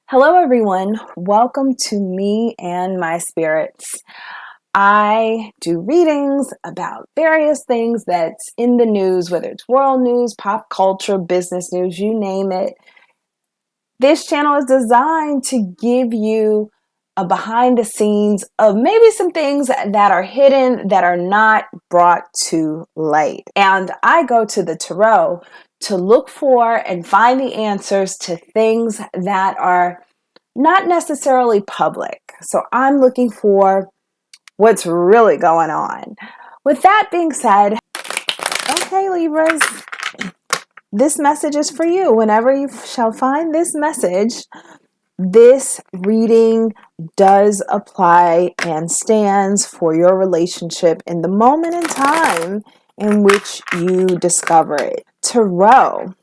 Hello, everyone. Welcome to Me and My Spirits. I do readings about various things that's in the news, whether it's world news, pop culture, business news, you name it. This channel is designed to give you a behind the scenes of maybe some things that are hidden, that are not brought to light. And I go to the tarot to look for and find the answers to things that are not necessarily public. So I'm looking for what's really going on. With that being said, okay, Libras, this message is for you. Whenever you shall find this message, this reading does apply and stands for your relationship in the moment in time in which you discover it. Tarot,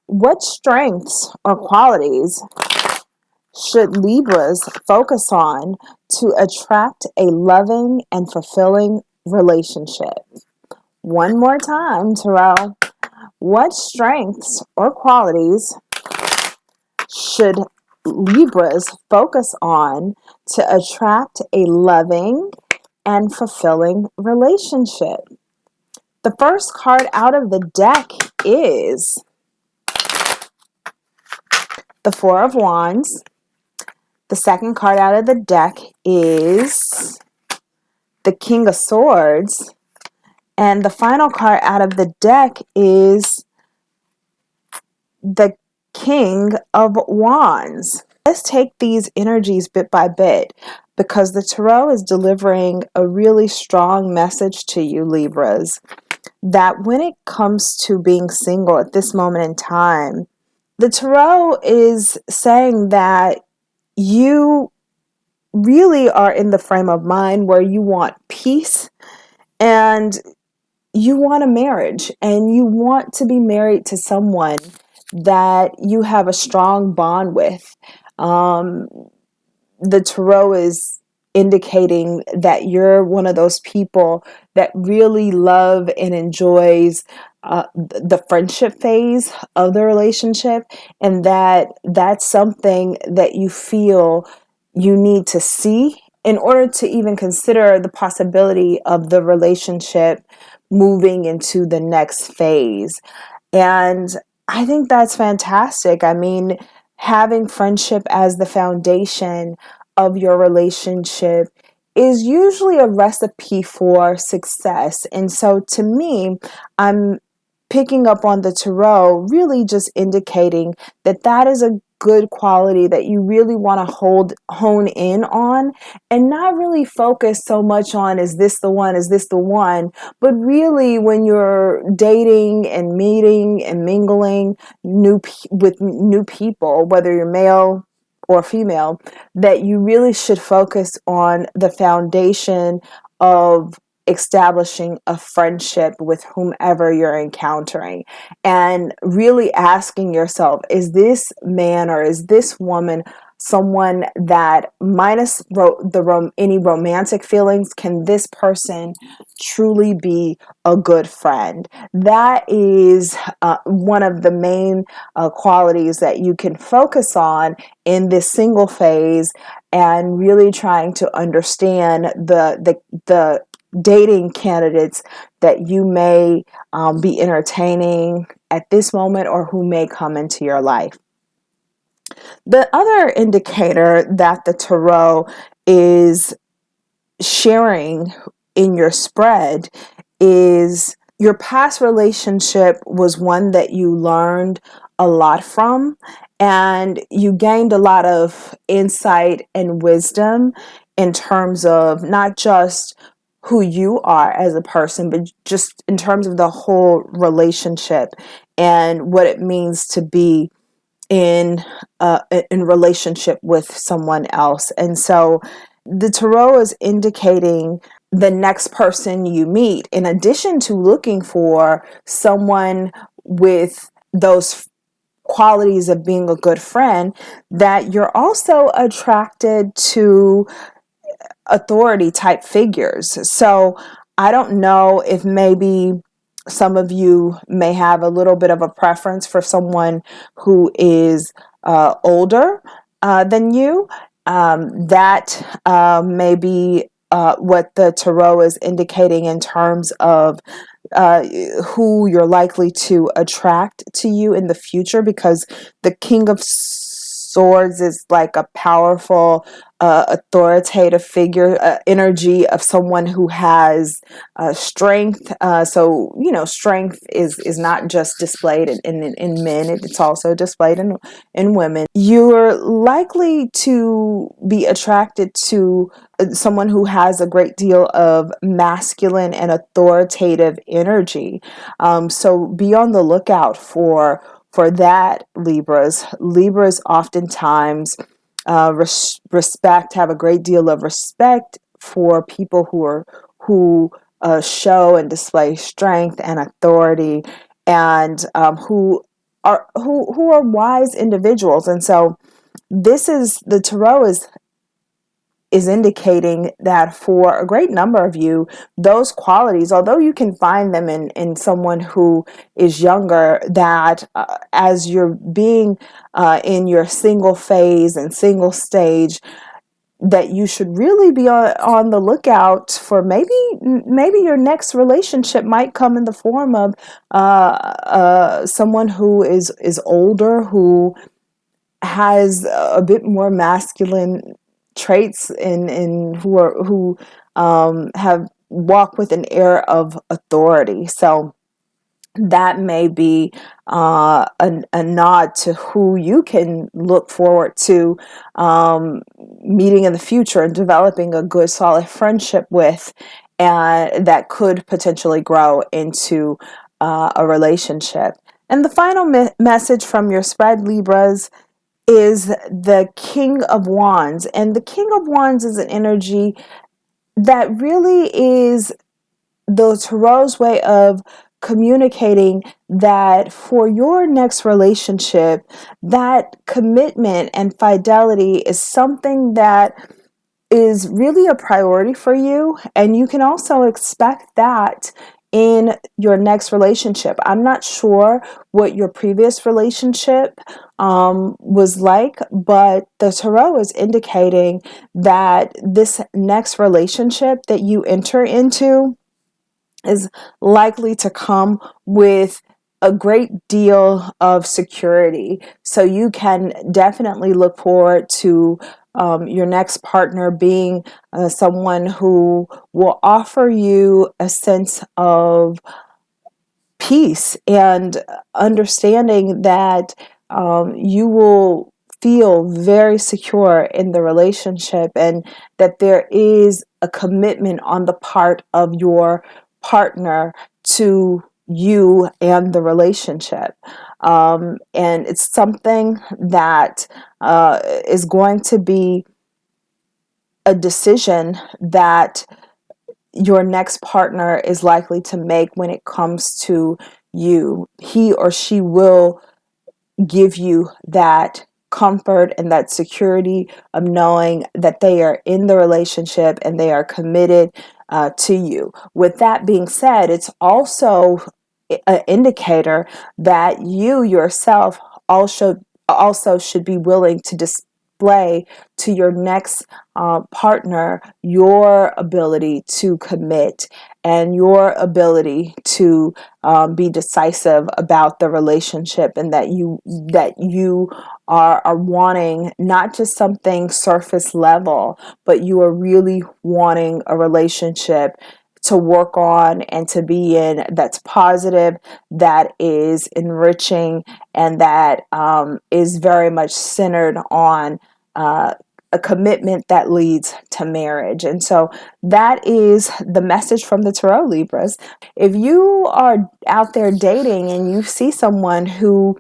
what strengths or qualities should Libras focus on to attract a loving and fulfilling relationship? One more time, Tarot. What strengths or qualities should Libras focus on to attract a loving and fulfilling relationship? The first card out of the deck is the Four of Wands. The second card out of the deck is the King of Swords. And the final card out of the deck is the King of Wands. Let's take these energies bit by bit because the tarot is delivering a really strong message to you, Libras, that when it comes to being single at this moment in time, the tarot is saying that you really are in the frame of mind where you want peace and you want a marriage and you want to be married to someone that you have a strong bond with. The tarot is indicating that you're one of those people that really love and enjoys the friendship phase of the relationship, and that's something that you feel you need to see in order to even consider the possibility of the relationship moving into the next phase. And I think that's fantastic. I mean, having friendship as the foundation of your relationship is usually a recipe for success. And so to me, I'm picking up on the tarot, really just indicating that that is a good quality that you really want to hone in on, and not really focus so much on, is this the one, but really when you're dating and meeting and mingling with new people, whether you're male or female, that you really should focus on the foundation of establishing a friendship with whomever you're encountering, and really asking yourself, is this man or is this woman someone that, minus any romantic feelings, can this person truly be a good friend? That is one of the main qualities that you can focus on in this single phase, and really trying to understand the dating candidates that you may be entertaining at this moment, or who may come into your life. The other indicator that the tarot is sharing in your spread is your past relationship was one that you learned a lot from, and you gained a lot of insight and wisdom in terms of not just who you are as a person, but just in terms of the whole relationship and what it means to be in relationship with someone else. And so the tarot is indicating the next person you meet, in addition to looking for someone with those qualities of being a good friend, that you're also attracted to authority type figures. So I don't know if maybe Some of you may have a little bit of a preference for someone who is older than you. That may be what the tarot is indicating in terms of uh, who you're likely to attract to you in the future, because the King of Swords is like a powerful, authoritative figure, energy of someone who has strength. So, strength is not just displayed in men, it's also displayed in women. You're likely to be attracted to someone who has a great deal of masculine and authoritative energy. So be on the lookout for that, Libras. Libras oftentimes have a great deal of respect for people who show and display strength and authority, and who are wise individuals. And so the tarot is indicating that for a great number of you, those qualities, although you can find them in someone who is younger, that as you're being in your single phase and single stage, that you should really be on the lookout for maybe your next relationship might come in the form of someone who is older, who has a bit more masculine traits, and who have walk with an air of authority. So that may be a nod to who you can look forward to meeting in the future and developing a good, solid friendship with, and that could potentially grow into a relationship. And the final message from your spread, Libras, is the King of Wands. And the King of Wands is an energy that really is the tarot's way of communicating that for your next relationship, that commitment and fidelity is something that is really a priority for you, and you can also expect that in your next relationship. I'm not sure what your previous relationship was like, but the tarot is indicating that this next relationship that you enter into is likely to come with a great deal of security. So you can definitely look forward to your next partner being someone who will offer you a sense of peace and understanding that you will feel very secure in the relationship, and that there is a commitment on the part of your partner to you and the relationship. And it's something that is going to be a decision that your next partner is likely to make when it comes to you. He or she will give you that comfort and that security of knowing that they are in the relationship and they are committed to you. With that being said, it's also an indicator that you yourself also should be willing to display to your next partner your ability to commit and your ability to be decisive about the relationship, and that you are wanting not just something surface level, but you are really wanting a relationship to work on and to be in, that's positive, that is enriching, and that is very much centered on a commitment that leads to marriage. And so that is the message from the Tarot, Libras. If you are out there dating and you see someone who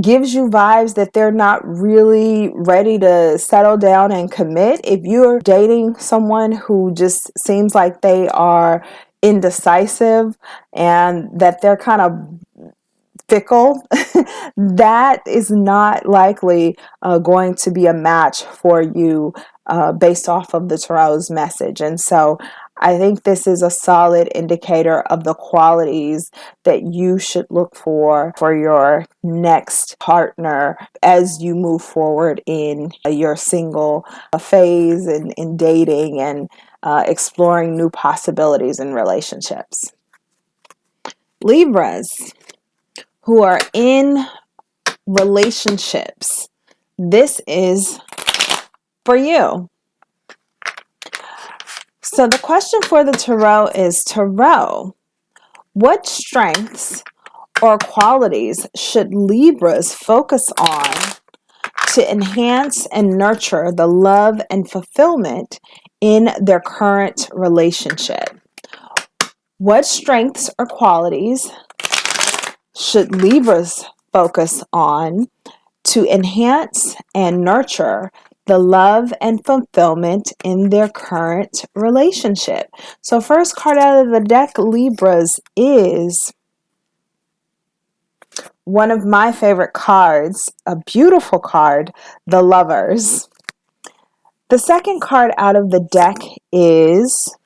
gives you vibes that they're not really ready to settle down and commit, if you're dating someone who just seems like they are indecisive and that they're kind of fickle, that is not likely going to be a match for you based off of the tarot's message. And so I think this is a solid indicator of the qualities that you should look for your next partner as you move forward in your single phase and in dating and exploring new possibilities in relationships. Libras who are in relationships, this is for you. So the question for the Tarot is, Tarot, what strengths or qualities should Libras focus on to enhance and nurture the love and fulfillment in their current relationship? What strengths or qualities should Libras focus on to enhance and nurture the love and fulfillment in their current relationship? So first card out of the deck, Libras, is one of my favorite cards, a beautiful card, the Lovers. The second card out of the deck is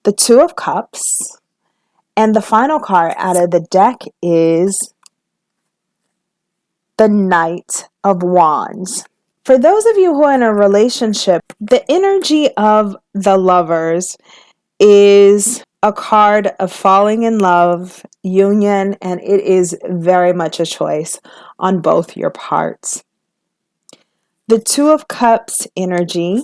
the Two of Cups. And the final card out of the deck is the Knight of Wands. For those of you who are in a relationship, the energy of the Lovers is a card of falling in love, union, and it is very much a choice on both your parts. The Two of Cups energy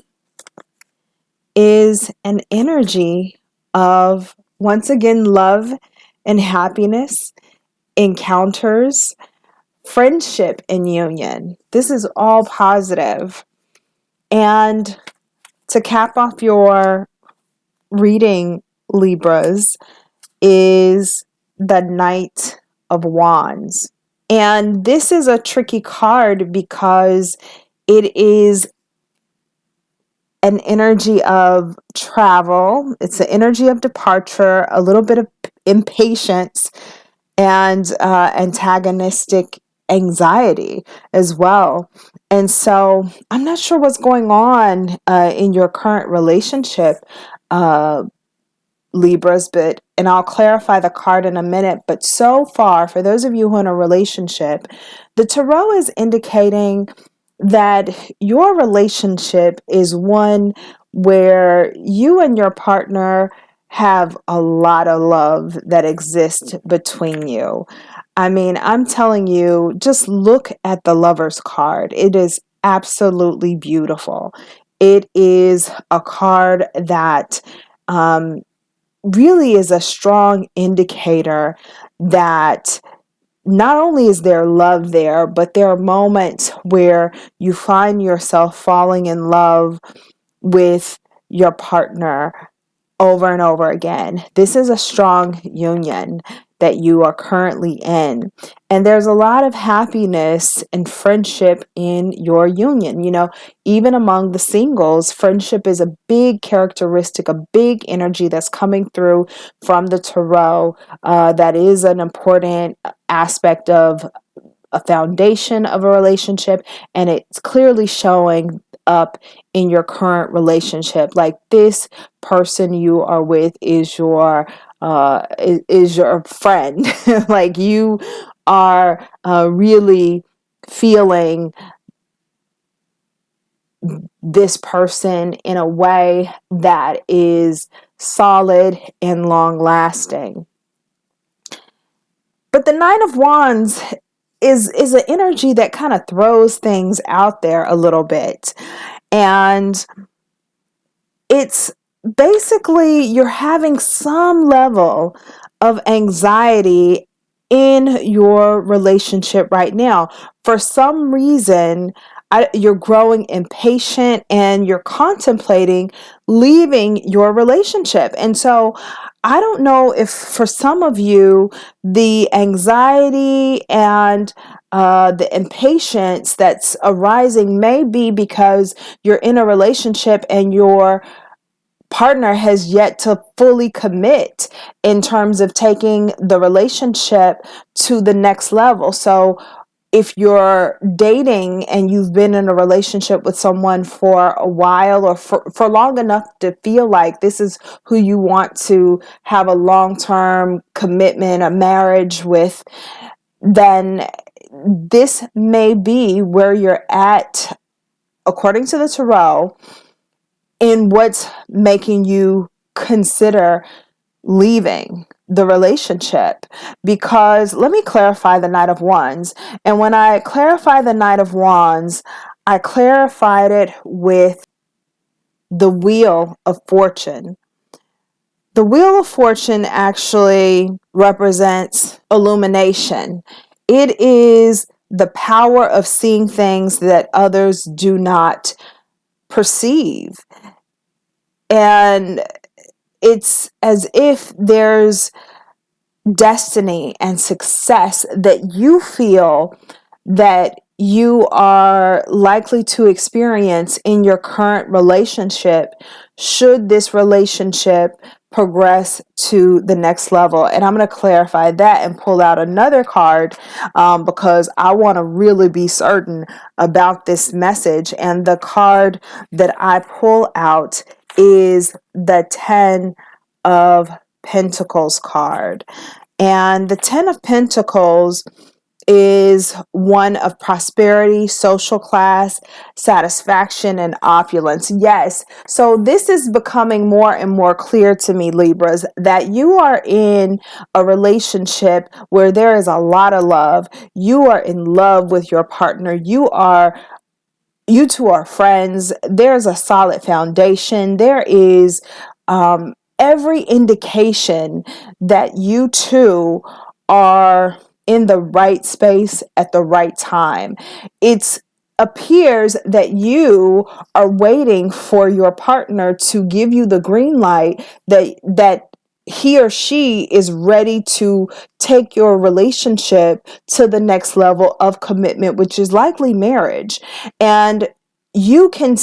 is an energy of, once again, love and happiness, encounters, friendship, and union. This is all positive. And to cap off your reading, Libras, is the Knight of Wands. And this is a tricky card because it is an energy of travel. It's an energy of departure, a little bit of impatience, and antagonistic anxiety as well. And so I'm not sure what's going on in your current relationship, Libras, and I'll clarify the card in a minute. But so far, for those of you who are in a relationship, the Tarot is indicating that your relationship is one where you and your partner have a lot of love that exists between you. I mean, I'm telling you, just look at the Lovers card. It is absolutely beautiful. It is a card that really is a strong indicator that not only is there love there, but there are moments where you find yourself falling in love with your partner over and over again. This is a strong union that you are currently in. And there's a lot of happiness and friendship in your union. You know, even among the singles, friendship is a big characteristic, a big energy that's coming through from the Tarot. That is an important aspect of a foundation of a relationship, and it's clearly showing up in your current relationship. Like, this person you are with is your friend. Like, you are really feeling this person in a way that is solid and long lasting. But the Nine of Wands is an energy that kind of throws things out there a little bit. And it's basically you're having some level of anxiety in your relationship right now. For some reason, you're growing impatient and you're contemplating leaving your relationship. And so I don't know if for some of you, the anxiety and the impatience that's arising may be because you're in a relationship and your partner has yet to fully commit in terms of taking the relationship to the next level. So if you're dating and you've been in a relationship with someone for a while or for long enough to feel like this is who you want to have a long-term commitment, a marriage with, then this may be where you're at, according to the tarot, in what's making you consider leaving the relationship. Because let me clarify the Knight of Wands. And when I clarify the Knight of Wands, I clarified it with the Wheel of Fortune. The Wheel of Fortune actually represents illumination. It is the power of seeing things that others do not perceive. And it's as if there's destiny and success that you feel that you are likely to experience in your current relationship, should this relationship progress to the next level. And I'm going to clarify that and pull out another card because I want to really be certain about this message. And the card that I pull out is the 10 of Pentacles card. And the 10 of Pentacles is one of prosperity, social class, satisfaction, and opulence. Yes. So this is becoming more and more clear to me, Libras, that you are in a relationship where there is a lot of love. You are in love with your partner. You two are friends. There's a solid foundation. There is every indication that you two are in the right space at the right time. It appears that you are waiting for your partner to give you the green light that he or she is ready to take your relationship to the next level of commitment, which is likely marriage. And you can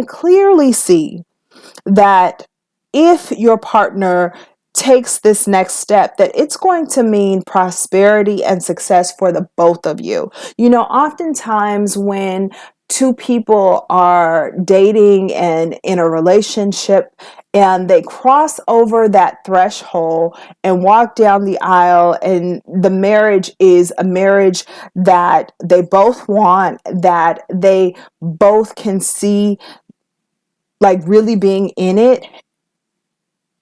clearly see that if your partner takes this next step, that it's going to mean prosperity and success for the both of you. You know, oftentimes when two people are dating and in a relationship and they cross over that threshold and walk down the aisle, and the marriage is a marriage that they both want, that they both can see like really being in it,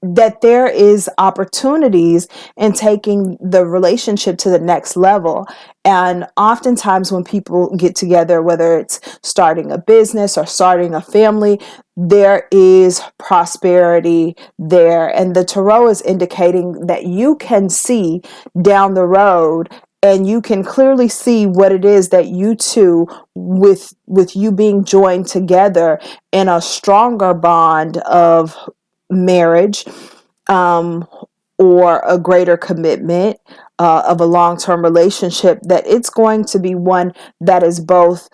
that there is opportunities in taking the relationship to the next level. And oftentimes when people get together, whether it's starting a business or starting a family, there is prosperity there. And the tarot is indicating that you can see down the road, and you can clearly see what it is that you two, with you being joined together in a stronger bond of marriage, or a greater commitment of a long-term relationship, that it's going to be one that is both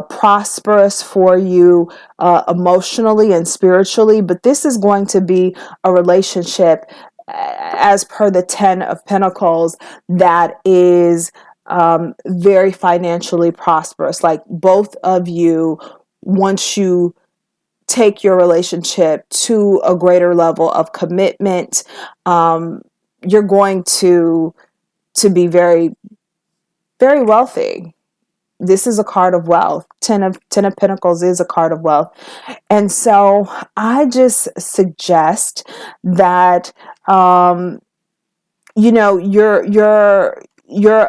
prosperous for you emotionally and spiritually. But this is going to be a relationship, as per the 10 of Pentacles, that is very financially prosperous. Like both of you, once you take your relationship to a greater level of commitment, you're going to be very, very wealthy. This is a card of wealth. 10 of Pentacles is a card of wealth. And so I just suggest that your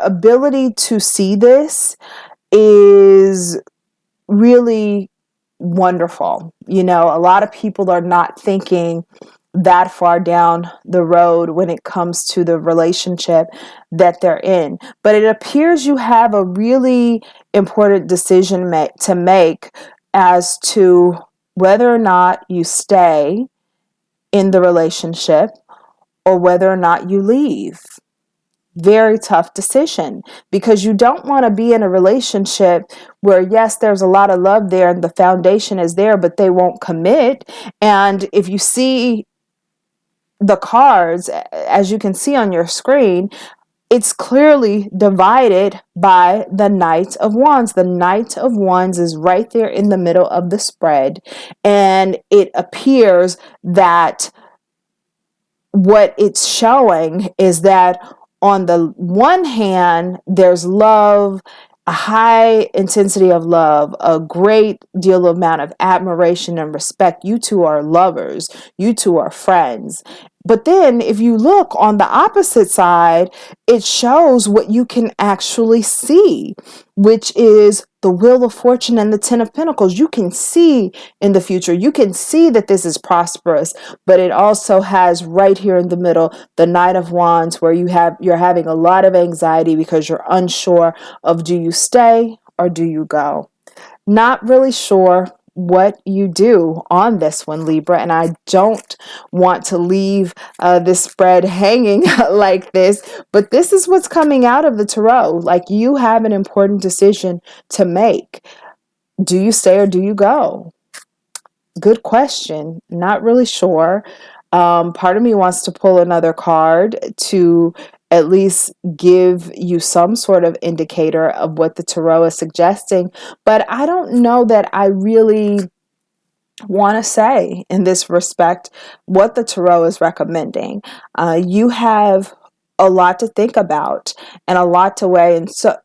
ability to see this is really wonderful. You know, a lot of people are not thinking that far down the road when it comes to the relationship that they're in. But it appears you have a really important decision to make as to whether or not you stay in the relationship or whether or not you leave. Very tough decision, because you don't want to be in a relationship where, yes, there's a lot of love there and the foundation is there, but they won't commit. And if you see the cards, as you can see on your screen, it's clearly divided by the Knight of Wands. The Knight of Wands is right there in the middle of the spread, and it appears that what it's showing is that on the one hand, there's love, a high intensity of love, a great deal of amount of admiration and respect. You two are lovers, you two are friends. But then if you look on the opposite side, it shows what you can actually see, which is the Wheel of Fortune and the Ten of Pentacles. You can see in the future, you can see that this is prosperous, but it also has right here in the middle the Knight of Wands, where you're having a lot of anxiety because you're unsure of, do you stay or do you go? Not really sure what you do on this one, Libra, and I don't want to leave this spread hanging like this, but this is what's coming out of the tarot. Like, you have an important decision to make. Do you stay or do you go? Good question. Not really sure. Part of me wants to pull another card to at least give you some sort of indicator of what the tarot is suggesting, but I don't know that I really want to say in this respect what the tarot is recommending. You have a lot to think about and a lot to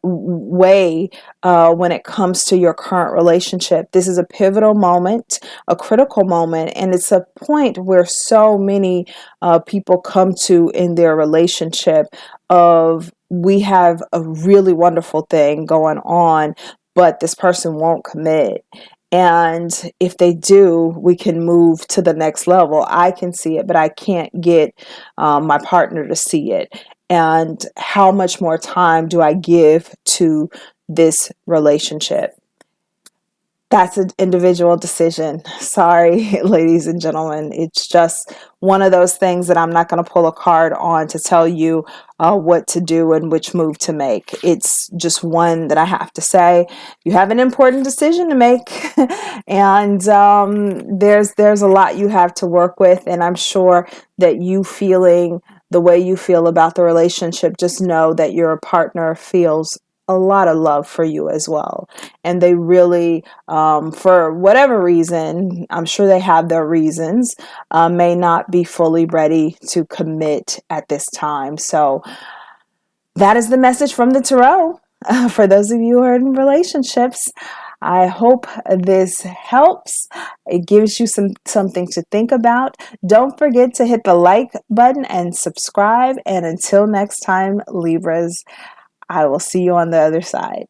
weigh when it comes to your current relationship. This is a pivotal moment, a critical moment, and it's a point where so many people come to in their relationship of, we have a really wonderful thing going on, but this person won't commit. And if they do, we can move to the next level. I can see it, but I can't get my partner to see it. And how much more time do I give to this relationship? That's an individual decision. Sorry, ladies and gentlemen. It's just one of those things that I'm not going to pull a card on to tell you what to do and which move to make. It's just one that I have to say, you have an important decision to make, and there's a lot you have to work with. And I'm sure that you feeling the way you feel about the relationship, just know that your partner feels a lot of love for you as well. And they really, for whatever reason, I'm sure they have their reasons, may not be fully ready to commit at this time. So that is the message from the tarot. For those of you who are in relationships, I hope this helps. It gives you something to think about. Don't forget to hit the like button and subscribe. And until next time, Libras, I will see you on the other side.